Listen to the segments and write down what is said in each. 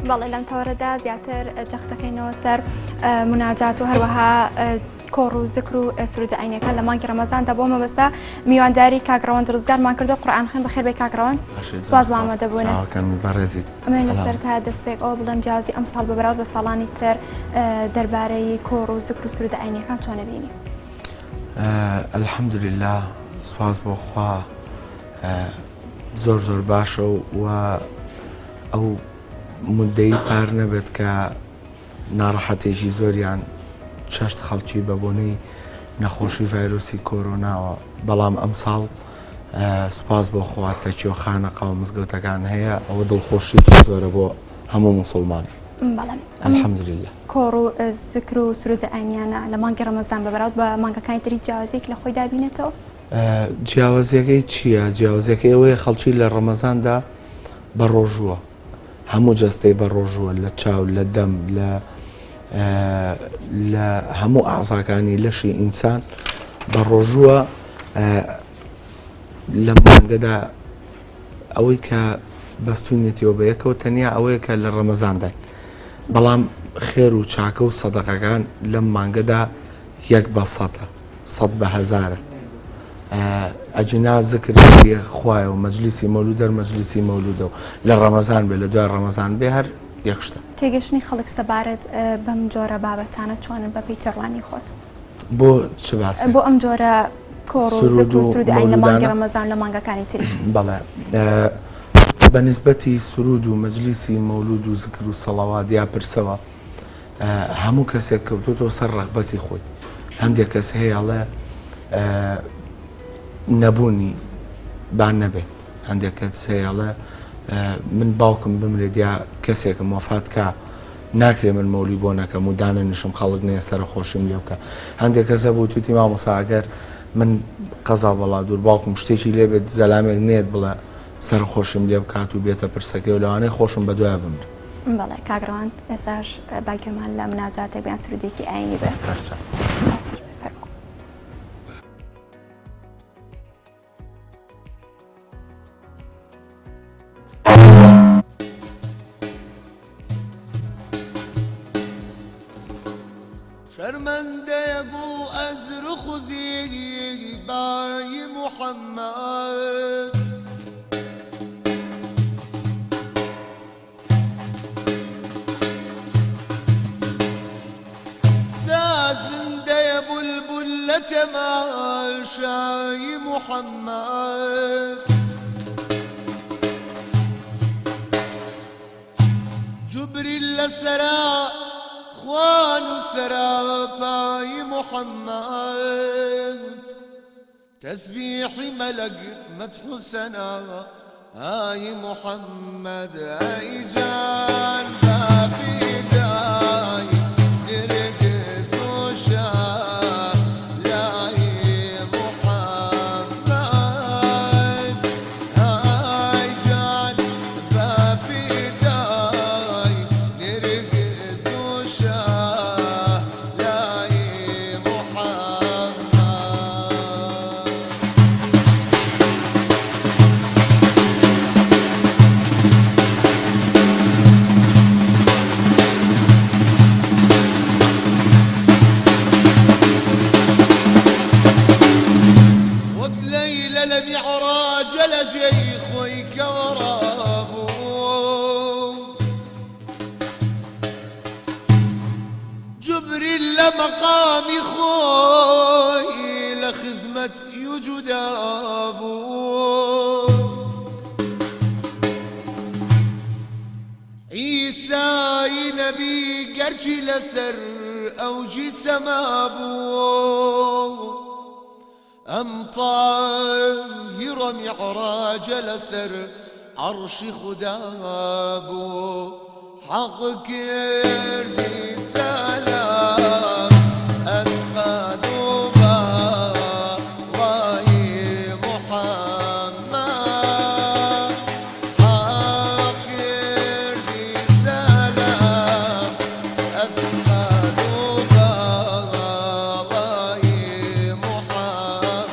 بەڵێ لەم تەوەرەدا زیاتر جەختەکەینەوە سەر مناجات و هەروەها کۆڕ و زکر و سرود عینەکان لە مانگی ڕەمەزاندا بۆ مەبەستا میوانداری کاکڕەوەند ڕزگارمان کردو قورئان خوێن بەخێر بێ کاکڕەوەند سواز بۆ ئامادەبوونە ئەمێ لەسەر تا دەستپێک ئەوە بڵێم جیازی ئەم ساڵ بەبراو بە ساڵانی تر دەربارەی کۆڕ و زکر و سرود عینەکان چۆنە بینی؟ الحەمدولله سواز بۆ خوا زۆر زۆر باشە و ئەو مدەی پار نەبێت کە ناڕەحەتێکی زۆریان چەشت خەڵکی بە بۆنەی نەخۆشی ڤایرۆسی کۆرۆناوە بەڵام ئەم ساڵ سوپاس بۆ خوا تەکیۆخانەقا و مزگەوتەکان هەیە ئەوە دڵخۆشیی زۆرە بۆ هەموو موسڵمان الحەمدولله کۆڕ و زکر و سرود عینیانە لە مانگی ڕەمەزان بەبراود بە مانگەکانی تری جیاوازێک لە خۆی دابینێتەوە؟ جیاوازیەکەی چییە؟ جیاوازیەکەی ئەوەیە خەڵکی لە ڕەمەزاندا بە ڕۆژووە هەموو جەستەی بە ڕۆژووە لە چاو لە دەم لە هەموو ئاعزاکانی لەشی ئینسان بە ڕۆژووە لە مانگەدا ئەوەی کە بەستوونێتیەوە بە یەکەوە تەنیا ئەوەیە کە لە ڕەمەزاندای بەڵام خێر و چاکە و سەدەقەکان لەم مانگەدا یەک بە سەدە سەد بە هەزارە ئەجنا زکری خوایە و مەجلیسی مەولود دەر مەجلیسی مەولودە و لە ڕەمەزان بێ لە دوای ڕەمەزان بێ هەر یەکشتە تێگەشتنی خەڵک سەبارەت بەم جۆرە بابەتانە چۆنن بە پێی چڕوانی خۆت بۆ چ باس بۆ ئەم جۆرە کۆڕ و زکر و سرود عین لە مانگی ڕەمەزان لە مانگەکانی تری بەڵێ بەنسبەتی سرود و مەجلیسی مەولود و زکر و سەڵاوات یا پرسەوە هەموو کەسێک کەوتوتەوە سەر ڕەغبەتی خۆی هەندێک کەس هەیەڵێ نەبوونی بان نەبێت هەندێک کەس هەیەڵێ من باوکم بمرێت یا کەسێکم وەفات کە ناکرێ من مەولی بۆ نەکەم و دانەنیشم خەڵک نێ سەر خۆشیم لێ بکە هەندێک کەسە بۆ توتی مامۆستا ئەگەر من قەزا بەڵا دوور باوکم شتێکی لێبێت زەلامێک نێت بڵێ سەر خۆشم لێ بکات و بێتە پرسەکەی و لەوانەیە خۆشم بە دوای بمرێت بەڵێ کاگڕەوەند ئێستاش باگەمان لە مناجاتێک بیان سرودێکی ئاینی بێ شرمنده گل از رخ زیبای محمد سازنده بلبل تماشای محمد جبريل لسرا خوان سراپای محمد تسبيح ملق مدح سنا آي محمد آي جان في داي نرقص وشام لاي محمد آي جان في داي نرقص وشام لاي محمد وقليلة لمعراج لشيخك ورابو جبريل لمقام خوي لخزمة يجدابو عيسى نبي قرشي لسر أوجي سمابو أم طاهر معراج لسر عرش خدابو حق كردي سلام أسقى دوبا واي محمد حق كردي سلام أسقى دوبا واي محمد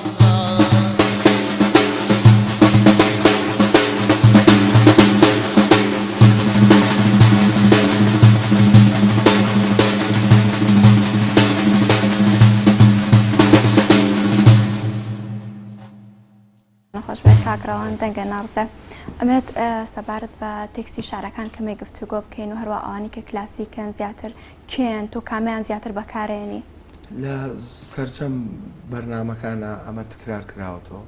بەڵام دەنگە ناڕزە ئەمێت سەبارەت بە تێکسی شارەکان کەمێک گفتوگۆ بکەین و هەروە ئەوانی کە کلاسیکن زیاتر کێن و کامیان زیاتر بەکارێنی لە سەرجەم بەرنمەکانە ئەمە تکرار کراوەتەوە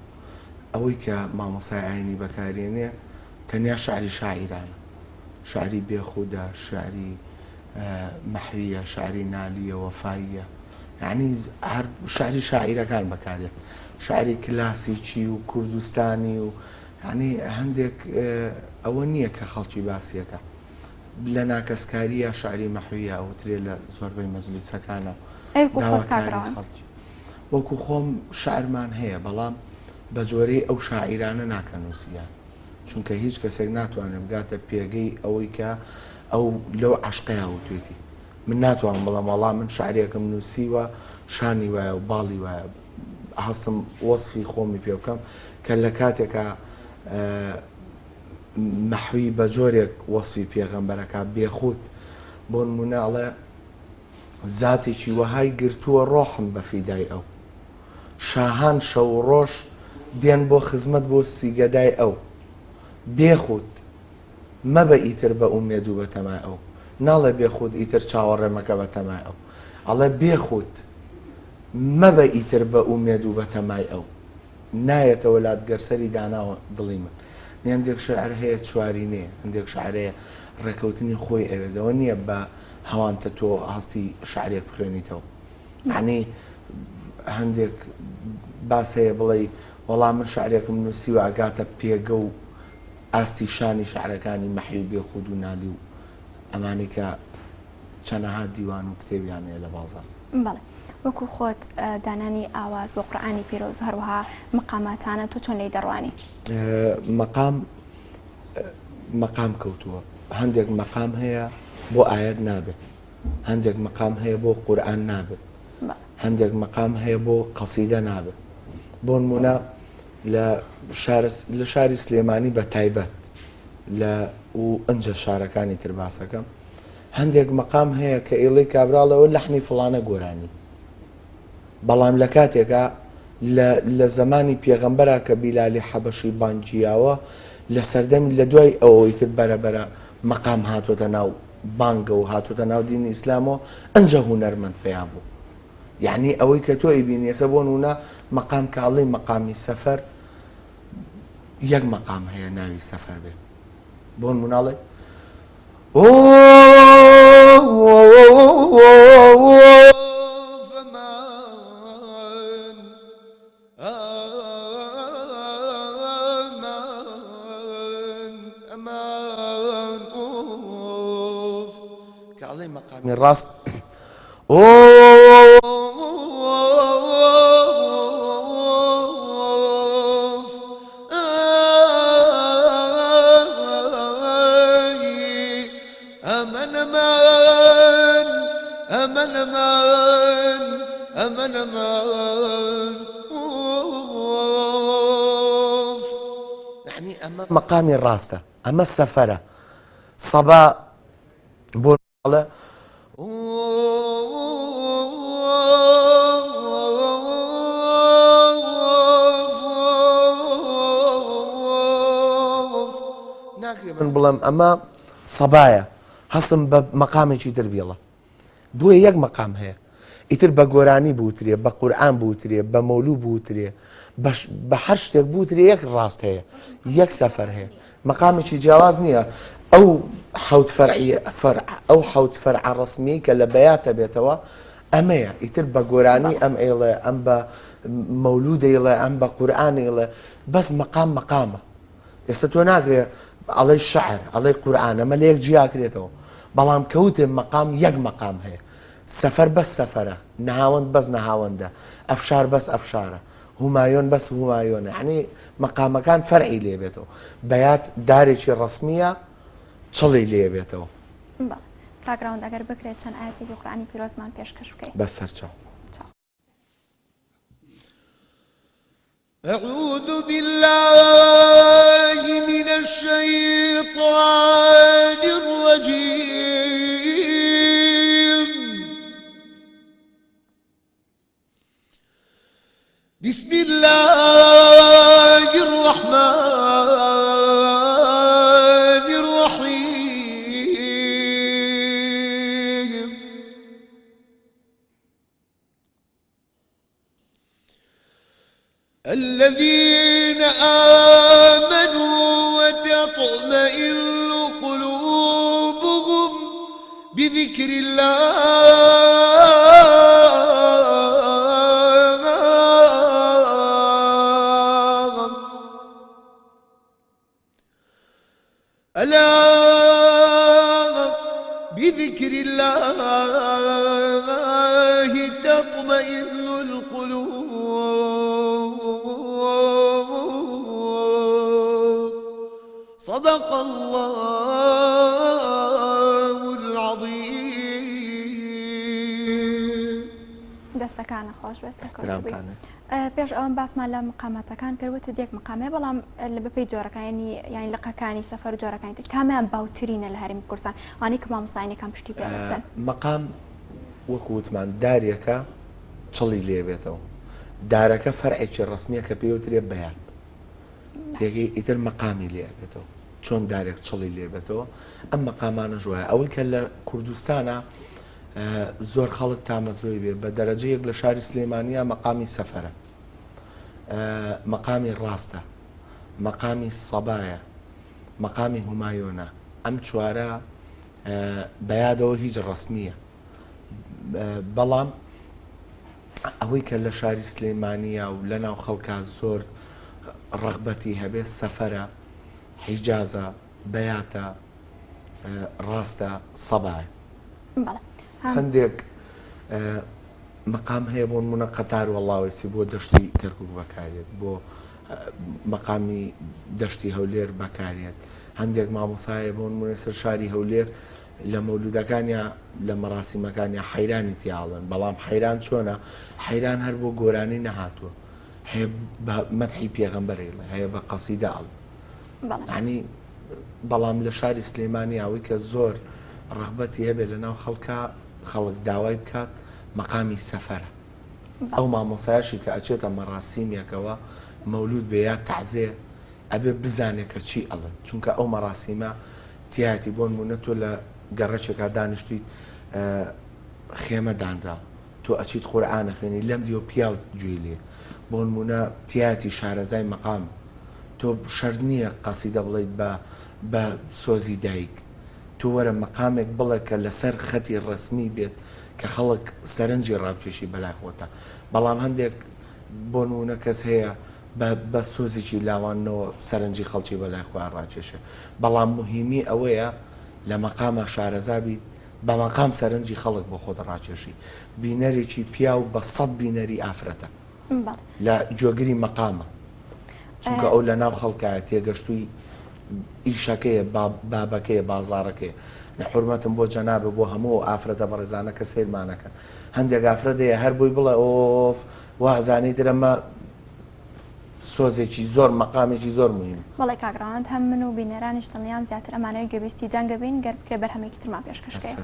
ئەوەی کە مامۆسای ئاینی بەکارێنێ تەنیا شعری شاعیرانە شعری بێخودە شعری مەحویە شعری نالیە وەفاییە یعنی هەر شعری شاعیرەکان بەکارێت شعری کلاسیکی و کوردستانی و یعنی هەندێک ئەوە نییە کە خەڵکی باسیەکە لە ناکەسکاریە شعری مەحویە ئەوترێ لە زۆربەی مەجلیسەکانە وەکو خۆم شعرمان هەیە بەڵام بە جۆرەی ئەو شاعیرانە ناکەنووسیان چونکە هیچ کەسێک ناتوانێت بگاتە پێگەی ئەوەی کە ئەو لەو عشقەیە وتوێتی من ناتوانم بەڵام وەڵام من شعرێکم نووسیوە شانی وایە و باڵی وایە هەستم وەصفی خۆمی پێ بکەم کە لە کاتێکە مەحوی بە جۆرێک وەصفی پێغەمبەرەکە بێخوت بۆ نمونەڵێ زاتێکی وەهای گرتووە ڕۆحم بە فیدای ئەو شاهان شەو ڕۆژ دێن بۆ خزمەت بۆ سیگەدای ئەو بێخوت مەبە ئیتر بە ئومێد و بە تەمای ئەو ناڵێ بێخوت ئیتر چاوەڕێمەکە بە تەمای ئەو ئەڵێ بێخوت مەبە ئیتر بە ئومێد و بە تەمای ئەو نایەتەوە لاتگەرسەری داناوە دڵی من هەندێک شعر هەیە چوارینەیە هەندێک شعرەیە ڕێکەوتنی خۆی ئەوێدەوە نییە بە هەوانتە تۆ هەستی شعرێک بخوێنیتەوە یعنی هەندێک باس هەیە بڵێ وەڵام من شعرێکم نووسیوە ئاگاتە پێگە و ئاستی شانی شعرەکانی مەحی و بێخود و نالی و ئەمانی کە چەنەها دیوان و کتێبیانەیە لە بازار بەڵێ وەکو خۆت دانانی ئاواز بۆ قورئانی پیرۆز هەروەها مەقاماتانە تۆ چۆن لی دەڕوانی مەقام کەوتووە هەندێک مەقام هەیە بۆ ئاەت نابێت هەندێک مەقام هەیە بۆ قورئان نابێت هەندێک مەقام هەیە بۆ قەسیدە نابێت بۆ نمونە لە شاری سلێمانی بە تایبەت لە و ئەنجە شارەکانی تر باسەکەم هەندێک مەقام هەیە کە ئێڵەی کابراڵەوە لەحنی فڵانە گۆرانی بەڵام لە کاتێکە لە زمانی پێغەمبەرە کە بیلالی حەبەشی بانگیاوە لە سەردەمی لە دوای ئەوەی تر بەرەبەرە مەقام هاتوۆتە ناو بانگە و هاتوۆتە ناو دینی ئیسلامەوە ئەنجە هونەرمەند پێیان بوو یعنی ئەوەی کە تۆ ئیبینێسە بۆ نونە مەقام کاڵی مەقامی سەفەر یەک مەقام هەیە ناوی سەفەر بێت بۆ مناڵێ کاڵی مەقامی ڕاست يعني أما مقامي الراستة أما السفرة صبا بول من بڵم ئەمە سەبایە هەستم بە مەقامێکی تربیڵە بۆیە یەک مەقام هەیە ئیتر بە گۆرانی بوترێ بە قورئان بوترێ بە مەولوو بوترێ بە هەر شتێک بوترێ یەک ڕاست هەیە یەک سەفەر هەیە مەقامێکی جیاواز نییە ئەو حەوت فەرع ڕسمی کە لە بەیاتە بێتەوە ئەمەیە ئیتر بە گۆرانی ئەم ئێڵێ ئەم بە مەولوو دەیڵێ ئەم بە قورئان ئێڵێ بەس مەقامە ئێستا تۆ ناگرێ ئەڵێ شعر ئەڵێ قورئان ئەمە لە یەک جیاکرێتەوە بەڵام کەوتێ مەقام یەک مەقام هەیە سەفەر بەس سەفەرە نەهاوەند بەس نەهاوەندە ئەفشار بەس ئەفشارە هومایۆن بەس هومایۆنە یعنی مەقامەکان فەرعی لێ بێتەوە بەیات دارێکی ڕسمیە چڵی لێ بێتەوە کاگراوند ئەگەر بکرێت چەند ئاەتێکی قورئانی پیرۆزمان پێشکەش بکەین بەسەرچاو أعوذ بالله من الشيطان الرجيم بسم الله الرحمن الرحيم الذين آمنوا وتطمئن قلوبهم بذكر الله ألا بذكر الله تطمئن القلوب صدق الله العظيم دەستەکانە خۆش بەستە احترامتانێ. پێش ئەوم باسمان لە مقامەتەکان کردوتە دیێک مقامێ بەڵام لە بەپێی جۆرەکانی ینی لقەکانی سەفەر جۆرەکانی تر کامیان باوترینە لە هەرێمی کوردستان وانی کە مامۆستاییەکان پشتی پێوەستن مەقام وەکو وتمان دارێکە چڵی لێ بێتەوە دارەکە فەرعێکی ڕسمیە کە پێوترێ بەیان تێگەی ئیتر مەقامی لێ بێتەوە چۆن دارێک چڵی لێ بێتەوە ئەم مەقامانە ژوایە ئەوەی کە لە کوردستانە زۆر خەڵک تامەزرۆی بێ بە دەرەجەیەک لە شاری سلێمانیە مەقامی سەفەرە مەقامی ڕاستە مەقامی سەبایە مەقامی هومایۆنە ئەم چوارە بەیادەوە هیچ ڕسمیە بەڵام ئەوەی کە لە شاری سلێمانیە و لە ناو خەڵکا زۆر ڕەغبەتی هەبێ سەفەرە حیجازە بەیاتە ڕاستە سەبایە هەندێک مەقام هەیە بۆ نمونە قەتار وەڵاوێسی بۆ دەشتی کەرکووک بەکارێت بۆ مەقامی دەشتی هەولێر بەکارێت هەندێک مامۆسایە بۆ نمونە سەر شاری هەولێر لە مەولودەکانیان لە مەراسیمەکانیان حەیرانی تیاڵن بەڵام حەیران چۆنە حەیران هەر بۆ گۆرانی نەهاتووە هەیە بە مەدحی پێغەمبەرێڵێ هەیە بە قەسیدە ئەڵ یعنی بەڵام لە شاری سلێمانی ئەوەی کە زۆر ڕغبەتی هەبێت لە ناو خەڵکە خەڵک داوای بکات مەقامی سەفەرە ئەو مامۆسایشی کە ئەچێتە مەراسیمێکەوە مەولود بێ یا تەعزێ ئەبێ بزانێت کە چی ئەڵێت چونکە ئەو مەراسیمە تیاتی بۆ نمونە تۆ لە گەڕەچێکا دانیشتیت خێمە دانرا تۆ ئەچیت قورئانە خوێنی لەم دیوە پیاوت گوێی لێ بۆ نمونە تیاتی شارەزای مەقام تۆ شەرت نییە قەسیدە بڵێیت بە سۆزی دایک تۆ وەرە مەقامێک بڵێ کە لەسەر خەتی ڕسمی بێت کە خەڵک سەرنجی ڕابکێشی بەلای خۆتە بەڵام هەندێک بۆ نمونە کەس هەیە بە سۆزێکی لاوانەوە سەرنجی خەڵکی بەلای خۆیان ڕاکێشێ بەڵام مهمی ئەوەیە لە مەقامە شارەزا بیت بە مەقام سەرنجی خەڵک بۆ خۆت ڕاکێشی بینەرێکی پیا و بە 100 بینەری ئافرەتە لە جۆگری مەقامە چونکە ئەو لە ناو خەڵکایە تێگەشتووی ئیشەکەیە بابەکەیە بازارەکەیە لە حورمەتم بۆ جەنابە بۆ هەموو ئافرەتە بەڕێزانە کە سیرمانەکەن هەندێک ئافرەتەیە هەر بووی بڵێ ئۆف وازانیت ئەمە سۆزێکی زۆر مەقامێکی زۆر مهم بەڵێ کاگڕاوند هەم من و بینەرانیش دڵنیام زیاتر ئەمانەوەی گوێبیستی جەنگە بین گەر بکرێ بەرهەمێکی ترمان پێشکەشکەیە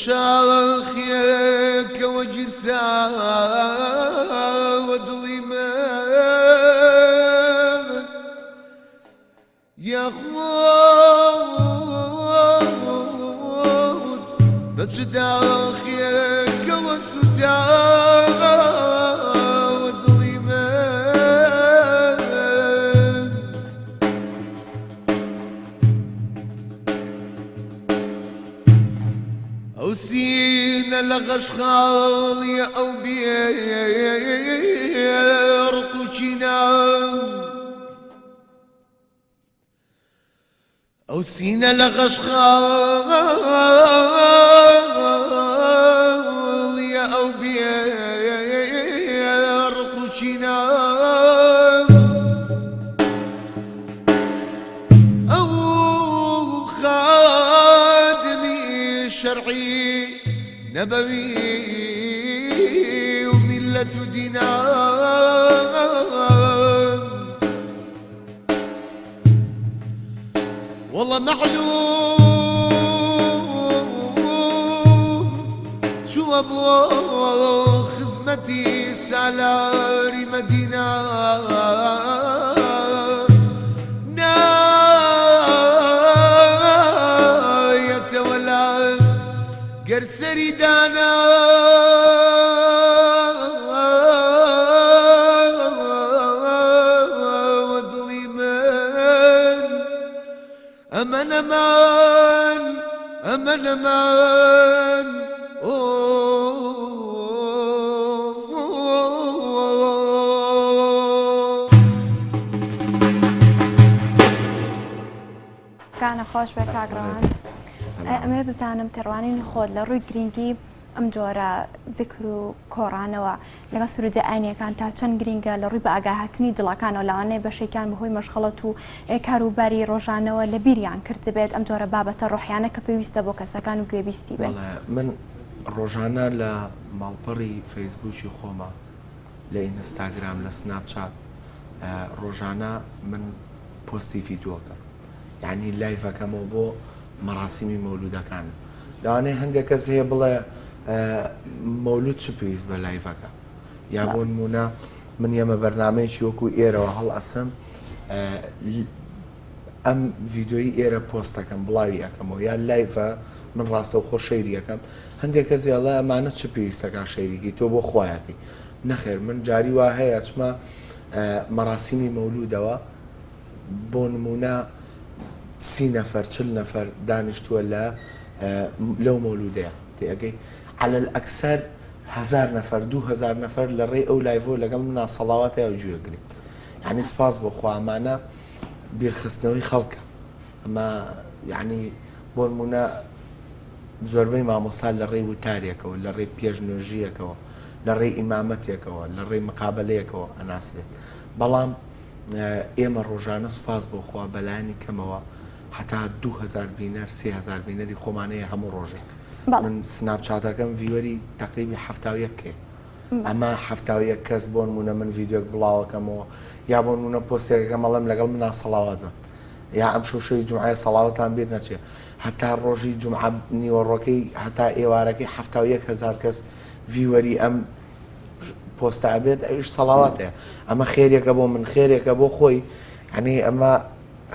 شاخيك وجرسا ودلي من يا خود بس داخلك وسداد ظليمان أو سين لغشخال يا أو بيرقشنا أو سينا لغشخال يا أو بيرقشنا أو خادمي شرعي نبوي وملة دينار والله معلوم شو أبغى خزمتي سالاري مدينة ناية ولد قرسري دانا أمان أمان أمان أمان كان خوش بك كاغراند ئەمێ بزانم تێڕوانینی خۆت لە ڕووی گرنگی ئەم جۆرە ذکر و کۆڕانەوە لەگەڵ سروودە ئاینیەکان تا چەند گرنگە لە ڕووی بە ئاگاهاتنی دڵەکانەوە لەوانەیە بەشێکیان بەهۆی مەشغەڵەت و کاروباری ڕۆژانەوە لە بیریان کرد بێت ئەم جۆرە بابەتە ڕۆحیانە کە پێویستە بۆ کەسەکان و گوێبیستی بێت. من ڕۆژانە لە ماڵپەڕی فەیسبووکی خۆمە لە ئینستاگرام لە سناپچات ڕۆژانە من پۆستی ڤیدیۆکە یعنی لایڤەکەمەوە بۆ مەراسیمی مەولودەکان لەوانەیە هەندێک کەس هەیە بڵێ مەولود چ پێویست بە لایڤەکە یا بۆ نمونە من ئێمە بەرنامەیەکی وەکو ئێرەوە هەڵ ئەسم ئەم ڤیدۆی ئێرە پۆستەکەم بڵاوی ئەەکەمەوە یا لایڤە من ڕاستەوخۆ شەیری یەکەم هەندێک کەس ئێڵە ئەمانە چ پێویستەکە شەیریکی تۆ بۆ خۆیەکەی نەخێر من جاری وا هەیە چمە مەراسیمی مەولودەوە بۆ نمونە 30 نەفەر 40 نەفەر دانیشتووە لەو مەولودەیە تێگەی على الأكثر 1000 نەفەر 2000 نەفەر لە ڕێی ئەو لایڤۆ لەگەڵ منە سەڵاواتەیە گوێگرێت یعنی سپاس بۆ خوامانە بیرخستنەوەی خەڵکە ئەمە یعنی بۆ نمونە زۆربەی مامۆستا لە ڕێی وتارێکەوە لە ڕێی پێشنوێژیەکەوە لە ڕێی ئیمامەتێکەوە لە ڕێی مقابلەیەکەوە ئەناسرێت بەڵام ئێمە ڕۆژانە سوپاس بۆ خوا بەلایانی کەمەوە حتا 2000 بینەر 3000 بینەری خۆمانەیە هەموو ڕۆژێک من سناپچاتەکەم ڤیوەری تقریبی 70 کێ ئەمە 70 کەس بۆ نمونە من ڤیددیۆک بڵاوەکەمەوە یا بۆ نمونە پۆستێکەکە مەڵم لەگەڵ منە سەڵاواتن یا ئەم شوشەی جمعای سەڵاوەتان بیر نەچێ هەتا ڕۆژی جمعە نیوەڕۆکەی هەتا ئێوارەکەی 70,000 کەس ڤیوەری ئەم پۆستە ئەبێت ئەوش سەڵاواتەیە ئەمە خێرێکە بۆ من خێرێکە بۆ خۆی هەنی ئەمە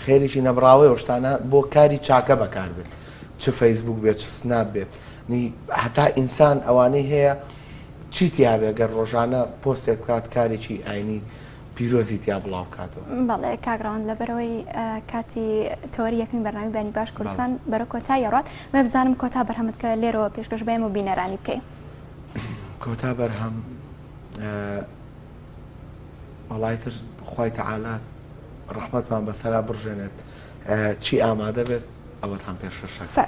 خێریی نەبراوی شتانە بۆ کاری چاکە بەکار بێت چ فەیسبوک بێت چ سناب بێت هەتا ئینسان ئەوانەی هەیە چیتیا بێگەر ڕۆژانە پۆستێک بکات کارێکی ئاینی پیرۆزی تیا بڵاو بکاتەوە. بەڵێ کاگڕان لەبەرەوەی کاتی تۆری یەکەمی بەرنامی بانی باش کوردستان بەرە کۆتایی ڕات مە بزانم کۆتا بەرهەمت کە لێرەوە پێشکەش بێم و بینەرانی بکەین. کۆتا بەرهەم وڵایتر خوای تەعالا ڕەحمەتمان بەسەرا بڕژێنێت چی ئامادە بێت ئەوەتان پێشکەشەکە.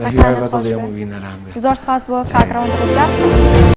مامۆستاکانت خۆش بەدڵ بێ. هەموو بینەران بێت. زۆر سپاس بۆ کاکڕەوەند ڕزگار.